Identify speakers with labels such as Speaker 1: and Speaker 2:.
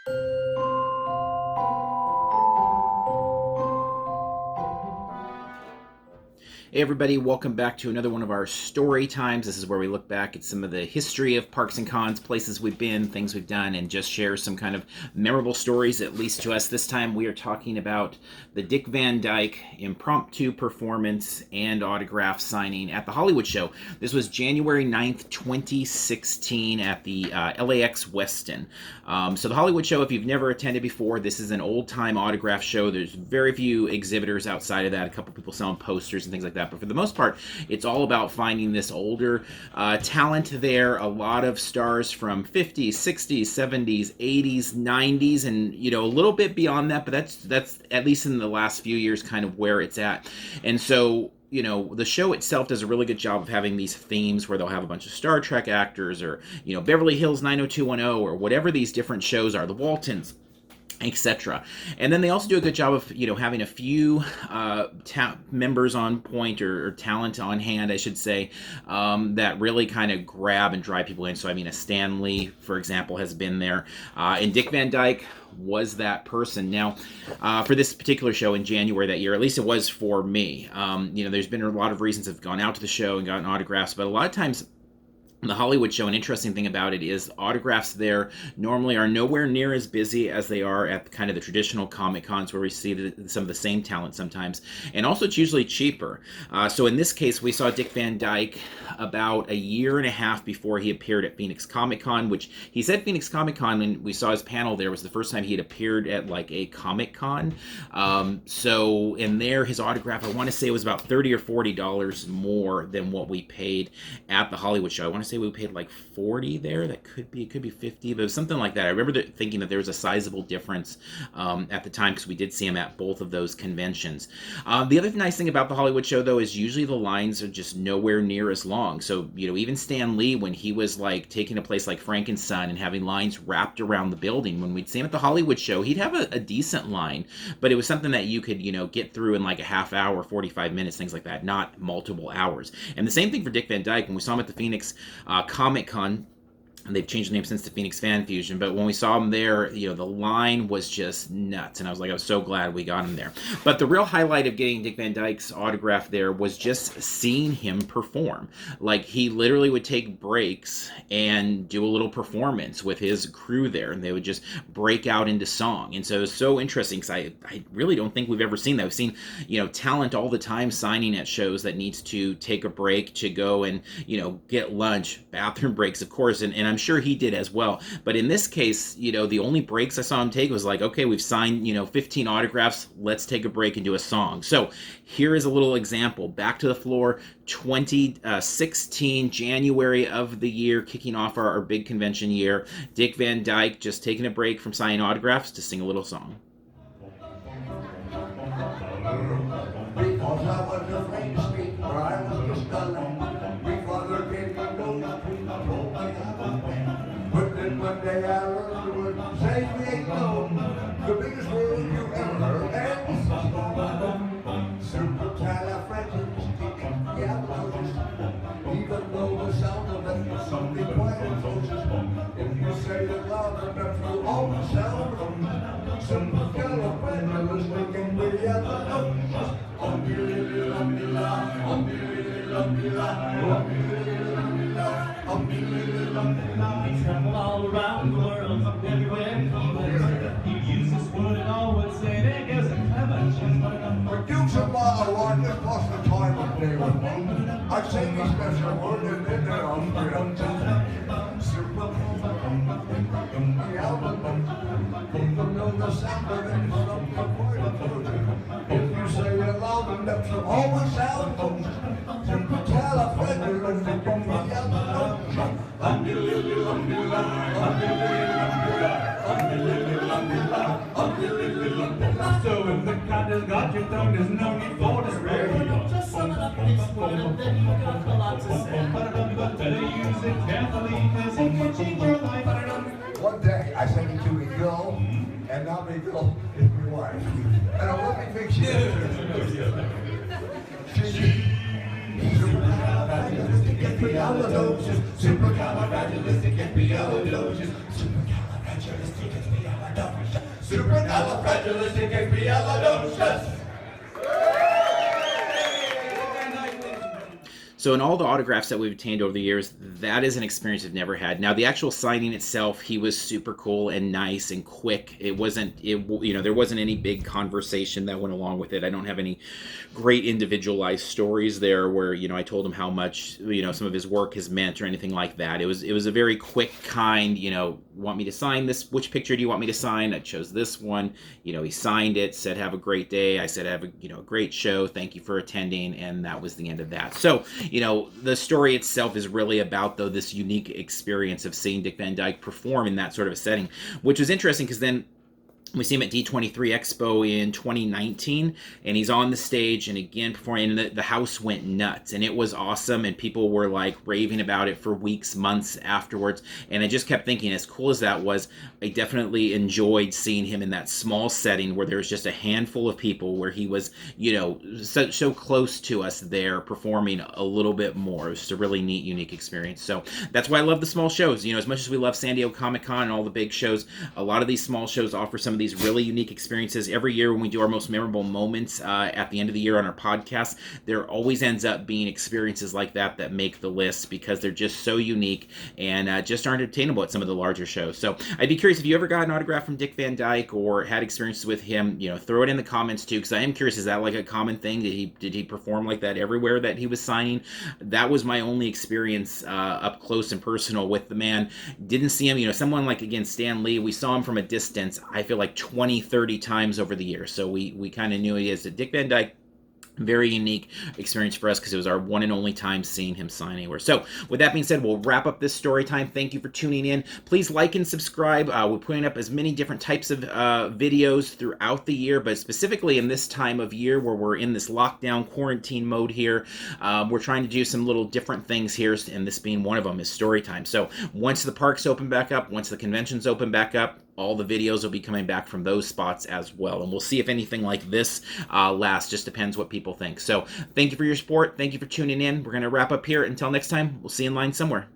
Speaker 1: Hey everybody, welcome back to another one of our story times. This is where we look back at some of the history of parks and cons, places we've been, things we've done, and just share some kind of memorable stories, at least to us. This time we are talking about the Dick Van Dyke impromptu performance and autograph signing at the Hollywood Show. This was January 9th, 2016 at the LAX Westin. So the Hollywood Show, if you've never attended before, this is an old-time autograph show. There's very few exhibitors outside of that, a couple people selling posters and things like that. But for the most part, it's all about finding this older talent there. A lot of stars from 50s, 60s, 70s, 80s, 90s, and a little bit beyond that. But that's at least in the last few years kind of where it's at. And so the show itself does a really good job of having these themes where they'll have a bunch of Star Trek actors or Beverly Hills 90210 or whatever these different shows are, the Waltons, etc. And then they also do a good job of having a few members on point or talent on hand, I should say, that really kind of grab and drive people in. So a Stan Lee, for example, has been there, and Dick Van Dyke was that person. Now, for this particular show in January that year, at least it was for me. There's been a lot of reasons I've gone out to the show and gotten autographs, but a lot of times the Hollywood Show, an interesting thing about it is autographs there normally are nowhere near as busy as they are at kind of the traditional Comic Cons where we see some of the same talent sometimes. And also it's usually cheaper. So in this case, we saw Dick Van Dyke about a year and a half before he appeared at Phoenix Comic Con, which he said Phoenix Comic Con when we saw his panel there was the first time he had appeared at like a Comic Con. So in there, his autograph, I want to say it was about $30 or $40 more than what we paid at the Hollywood Show. I want to say we paid like 40 there. It could be 50, but it was something like that. I remember thinking that there was a sizable difference at the time because we did see him at both of those conventions. The other nice thing about the Hollywood Show, though, is usually the lines are just nowhere near as long. So, even Stan Lee, when he was like taking a place like Frankenstein and having lines wrapped around the building, when we'd see him at the Hollywood Show, he'd have a decent line, but it was something that you could, get through in like a half hour, 45 minutes, things like that, not multiple hours. And the same thing for Dick Van Dyke. When we saw him at the Phoenix Comic Con, and they've changed the name since to Phoenix Fan Fusion, but when we saw him there, the line was just nuts, and I was so glad we got him there. But the real highlight of getting Dick Van Dyke's autograph there was just seeing him perform. Like, he literally would take breaks and do a little performance with his crew there, and they would just break out into song. And so it was so interesting, because I really don't think we've ever seen that. We've seen, talent all the time signing at shows that needs to take a break to go and, get lunch, bathroom breaks, of course, and I'm sure he did as well. But in this case, the only breaks I saw him take was like, okay, we've signed, 15 autographs. Let's take a break and do a song. So here is a little example. Back to the Floor, 2016, January of the year, kicking off our big convention year. Dick Van Dyke just taking a break from signing autographs to sing a little song.
Speaker 2: Because I was afraid to speak, for I was just a lad. My father gave me no treat, told me I was bad. But then one day I learned the word, say we ain't known. The biggest word you ever heard, and supercalifragilistic, even though the sound of it is something quite atrocious. If you say it loud enough, you always sound supercalifragilistic, and we have the notes.
Speaker 3: He traveled all around the world, everywhere he used this word and all would say there goes a clever
Speaker 2: For Dukes of Baja, just pass the time of day with me. I'd say me special word and then they're on freedom. People know the sound of it is something quite atrocious. If you say it loud enough, you always sound close. Supercalifragilistic, and we have the notes.
Speaker 3: So if the cat has got your tongue, there's no need for despair.
Speaker 4: Just sum it up in this word and then you've got a lot to say.
Speaker 3: But better use it carefully, because it can change your life.
Speaker 2: One day I said it to a girl, and now my girl is my wife. And I let me think she is. Supercalifragilistic, supercalifragilistic, Supercalifragilisticexpialidocious.
Speaker 1: So in all the autographs that we've obtained over the years, that is an experience I've never had. Now the actual signing itself, he was super cool and nice and quick. There wasn't any big conversation that went along with it. I don't have any great individualized stories there where, I told him how much, some of his work has meant or anything like that. It was a very quick, kind, want me to sign this? Which picture do you want me to sign? I chose this one. He signed it, said, have a great day. I said, have a great show. Thank you for attending. And that was the end of that. So, the story itself is really about, though, this unique experience of seeing Dick Van Dyke perform in that sort of a setting, which was interesting because then we see him at D23 Expo in 2019, and he's on the stage and again performing, and the house went nuts, and it was awesome, and people were like raving about it for weeks, months afterwards. And I just kept thinking, as cool as that was, I definitely enjoyed seeing him in that small setting where there was just a handful of people, where he was, so close to us there performing a little bit more. It was just a really neat, unique experience. So that's why I love the small shows. As much as we love San Diego Comic-Con and all the big shows, a lot of these small shows offer some of these really unique experiences. Every year when we do our most memorable moments at the end of the year on our podcast, there always ends up being experiences like that make the list, because they're just so unique and just aren't obtainable at some of the larger shows. So I'd be curious if you ever got an autograph from Dick Van Dyke or had experiences with him. Throw it in the comments too, because I am curious, is that like a common thing? Did he perform like that everywhere that he was signing? That was my only experience up close and personal with the man. Didn't see him, someone like, again, Stan Lee, we saw him from a distance, I feel like 20, 30 times over the years. So we kind of knew he is. Dick Van Dyke, very unique experience for us because it was our one and only time seeing him sign anywhere. So with that being said, we'll wrap up this story time. Thank you for tuning in. Please like and subscribe. We're putting up as many different types of videos throughout the year, but specifically in this time of year where we're in this lockdown quarantine mode here, we're trying to do some little different things here, and this being one of them is story time. So once the parks open back up, once the conventions open back up, all the videos will be coming back from those spots as well. And we'll see if anything like this lasts. Just depends what people think. So thank you for your support. Thank you for tuning in. We're going to wrap up here. Until next time, we'll see you in line somewhere.